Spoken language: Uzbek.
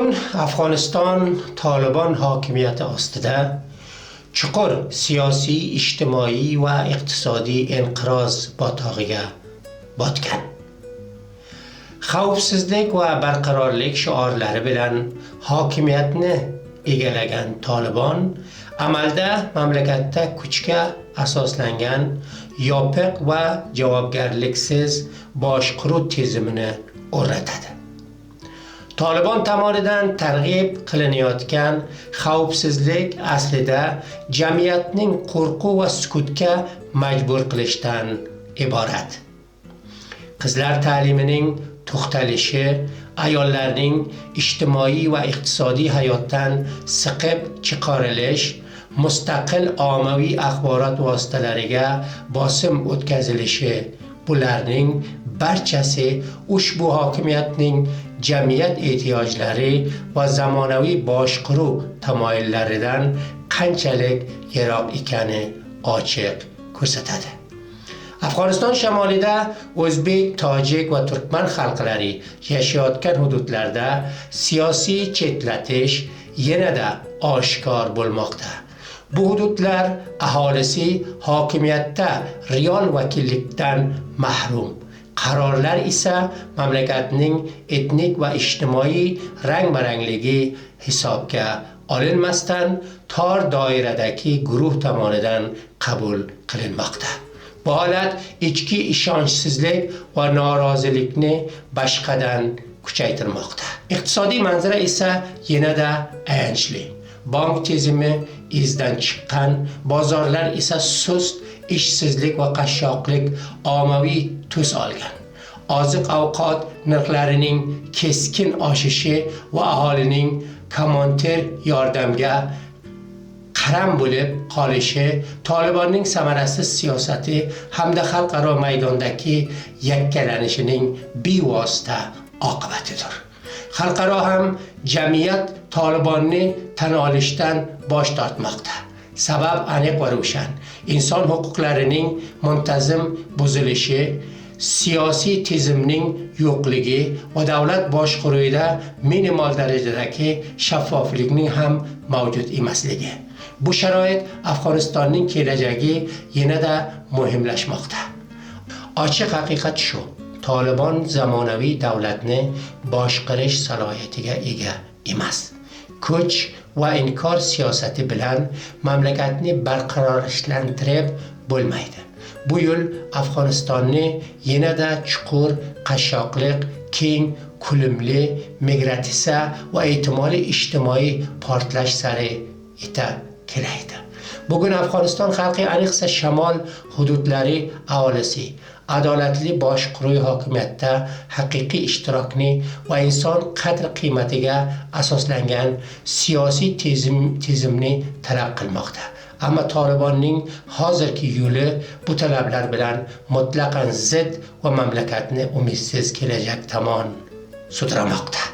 Bugun Afg'oniston Taliban hokimiyati ostida chuqur siyosiy, ijtimoiy va iqtisodiy inqiroz botog'iga botgan. Xavfsizlik va barqarorlik shiorlari bilan hokimiyatni egallagan Taliban amalda mamlakatda kuchga asoslangan yopiq va javobgarliksiz boshqaruv tizimini o'rnatadi. Taliban tomonidan targ'ib qilinayotgan xavfsizlik aslida jamiyatning qo'rquv va sukutga majbur qilishdan iborat. Qizlar ta'limining to'xtalishi, ayollarning ijtimoiy va iqtisodiy hayotdan siqib chiqarilish, mustaqil ommaviy axborot vositalariga bosim o'tkazilishi, bularning barchasi ushbu hokimiyatning jamiyat ehtiyojlari va zamonaviy boshqaruv tamoyillaridan qanchalik yiroq ekani ochiq ko'rsatadi. Afg'oniston shimolida o'zbek, tojik va turkman xalqlari yashayotgan hududlarda siyosiy chetlatish yanada oshkor bo'lmoqda. Bu hududlar aholisi hokimiyatda real vakillikdan mahrum. Qarorlar esa mamlakatning etnik va ijtimoiy rang-barangligi hisobga olinmasdan tor doiradagi guruh tomonidan qabul qilinmoqda. Bu holat ichki ishonchsizlik va norozilikni boshqadan kuchaytirmoqda. Iqtisodiy manzara esa yanada ayanchli. Bank tizimi izdan chiqqan, bozorlar esa sust ishsizlik va qashshoqlik ommaviy tus olgan. Oziq-ovqat narxlarining keskin oshishi va aholining komandir yordamga qaram bo'lib qolishi Talibanning samarasiz siyosati hamda xalqaro maydondagi yakkalanishining bevosita oqibatidir. Xalqaro ham jamiyat Talibanni tan olishdan bosh tortmoqda. Sabab aniq va ravshan. Inson huquqlarining muntazam buzilishi, siyosiy tizimning yo'qligi va davlat boshqaruvida minimal darajadagi shaffoflikning ham mavjud emasligi. Bu sharoit Afg'onistonning kelajagi yanada muhimlashmoqda. Ochiq haqiqat shu: Taliban zamonaviy davlatni boshqarish salohiyatiga ega emas. Kuch va inkor siyosati bilan mamlakatni barqarorlashtirib bo'lmaydi. Bu yo'l Afg'onistonni yanada chuqur qashshoqlik, keng ko'lamli migratsiya va ehtimoliy ijtimoiy portlash sari yetaklaydi. Bugun Afg'oniston xalqi, ayniqsa shamol hududlari aholisi adolatli boshqaruv hokimiyatda haqiqiy ishtirokni va inson qadr-qiymatiga asoslangan siyosiy tizimni talab qilmoqda. Ammo Talibanning hozirgi yo'li bu talablar bilan mutlaqan zid va mamlakatni umidsiz kelajak tomon sudramoqda.